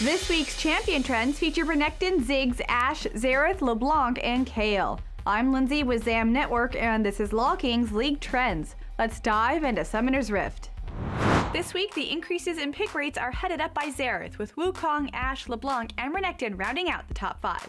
This week's champion trends feature Renekton, Ziggs, Ashe, Xerath, LeBlanc, and Kayle. I'm Lindsay with ZAM Network, and this is LolKing's League Trends. Let's dive into Summoner's Rift. This week, the increases in pick rates are headed up by Xerath, with Wukong, Ashe, LeBlanc, and Renekton rounding out the top 5.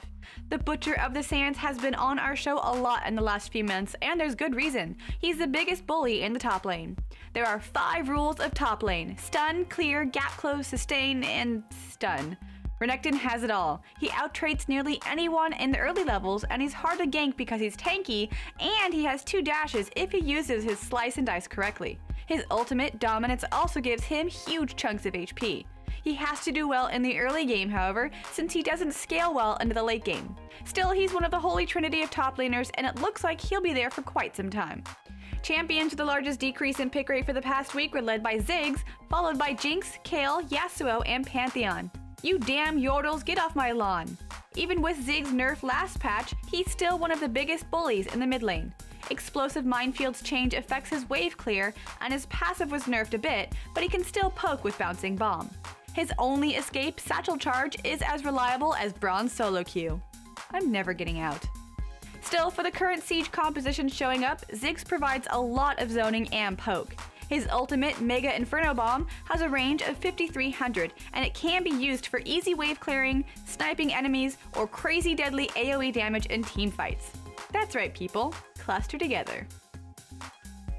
The Butcher of the Sands has been on our show a lot in the last few months, and there's good reason. He's the biggest bully in the top lane. There are 5 rules of top lane: stun, clear, gap close, sustain, and stun. Renekton has it all. He out-traits nearly anyone in the early levels, and he's hard to gank because he's tanky, and he has 2 dashes if he uses his slice and dice correctly. His ultimate, Dominance, also gives him huge chunks of HP. He has to do well in the early game, however, since he doesn't scale well into the late game. Still, he's one of the holy trinity of top laners, and it looks like he'll be there for quite some time. Champions with the largest decrease in pick rate for the past week were led by Ziggs, followed by Jinx, Kayle, Yasuo, and Pantheon. You damn yordles, get off my lawn! Even with Ziggs' nerf last patch, he's still one of the biggest bullies in the mid lane. Explosive Minefield's change affects his wave clear, and his passive was nerfed a bit, but he can still poke with Bouncing Bomb. His only escape, Satchel Charge, is as reliable as Bronze Solo Q. I'm never getting out. Still, for the current Siege composition showing up, Ziggs provides a lot of zoning and poke. His ultimate, Mega Inferno Bomb, has a range of 5,300, and it can be used for easy wave clearing, sniping enemies, or crazy deadly AoE damage in teamfights. That's right, people. Cluster together.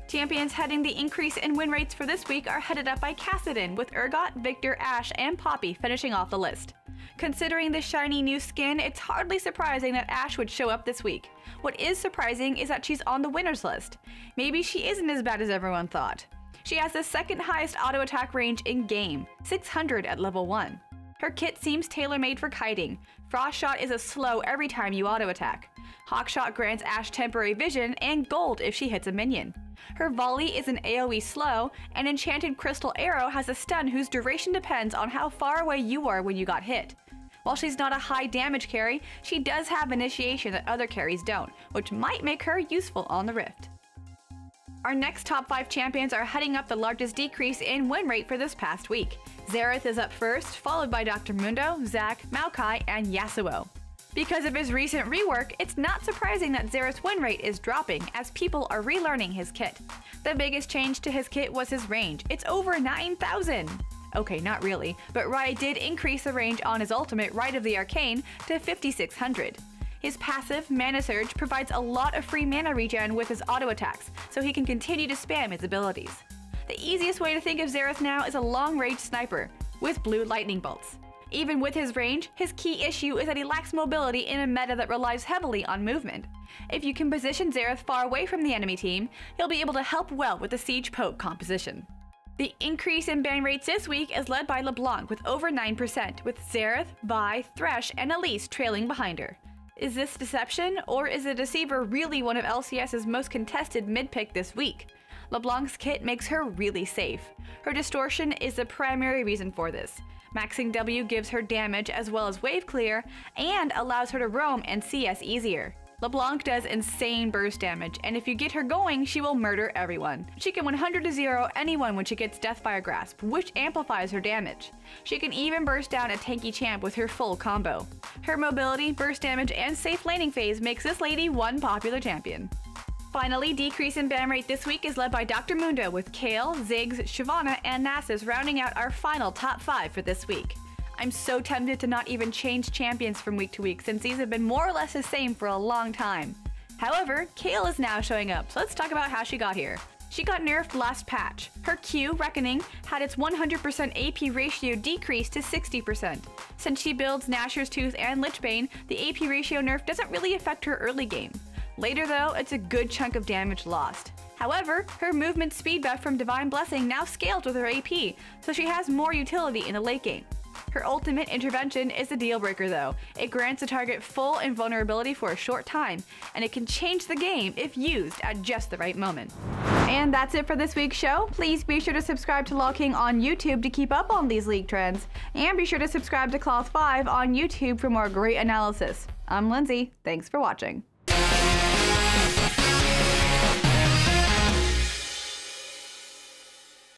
Champions heading the increase in win rates for this week are headed up by Kassadin, with Urgot, Victor, Ashe, and Poppy finishing off the list. Considering the shiny new skin, it's hardly surprising that Ashe would show up this week. What is surprising is that she's on the winners list. Maybe she isn't as bad as everyone thought. She has the second highest auto attack range in game, 600 at level 1. Her kit seems tailor-made for kiting. Frost Shot is a slow every time you auto attack. Hawkshot grants Ashe temporary vision and gold if she hits a minion. Her volley is an AoE slow, and Enchanted Crystal Arrow has a stun whose duration depends on how far away you are when you got hit. While she's not a high damage carry, she does have initiation that other carries don't, which might make her useful on the Rift. Our next top 5 champions are heading up the largest decrease in win rate for this past week. Xerath is up first, followed by Dr. Mundo, Zac, Maokai, and Yasuo. Because of his recent rework, it's not surprising that Xerath's win rate is dropping as people are relearning his kit. The biggest change to his kit was his range. It's over 9,000! Okay, not really, but Riot did increase the range on his ultimate, Rite of the Arcane, to 5,600. His passive, Mana Surge, provides a lot of free mana regen with his auto attacks, so he can continue to spam his abilities. The easiest way to think of Xerath now is a long-range sniper, with blue lightning bolts. Even with his range, his key issue is that he lacks mobility in a meta that relies heavily on movement. If you can position Xerath far away from the enemy team, he'll be able to help well with the Siege poke composition. The increase in ban rates this week is led by LeBlanc with over 9%, with Xerath, Vi, Thresh, and Elise trailing behind her. Is this deception, or is the Deceiver really one of LCS's most contested mid-pick this week? LeBlanc's kit makes her really safe. Her distortion is the primary reason for this. Maxing W gives her damage as well as wave clear, and allows her to roam and CS easier. LeBlanc does insane burst damage, and if you get her going, she will murder everyone. She can 100-0 anyone when she gets Deathfire Grasp, which amplifies her damage. She can even burst down a tanky champ with her full combo. Her mobility, burst damage, and safe laning phase makes this lady one popular champion. Finally, decrease in ban rate this week is led by Dr. Mundo, with Kayle, Ziggs, Shyvana, and Nasus rounding out our final top 5 for this week. I'm so tempted to not even change champions from week to week since these have been more or less the same for a long time. However, Kayle is now showing up, so let's talk about how she got here. She got nerfed last patch. Her Q, Reckoning, had its 100% AP ratio decreased to 60%. Since she builds Nashor's Tooth and Lichbane, the AP ratio nerf doesn't really affect her early game. Later though, it's a good chunk of damage lost. However, her movement speed buff from Divine Blessing now scales with her AP, so she has more utility in the late game. Her ultimate intervention is a deal breaker though. It grants the target full invulnerability for a short time, and it can change the game if used at just the right moment. And that's it for this week's show. Please be sure to subscribe to LolKing on YouTube to keep up on these league trends, and be sure to subscribe to Cloth5 on YouTube for more great analysis. I'm Lindsay, thanks for watching.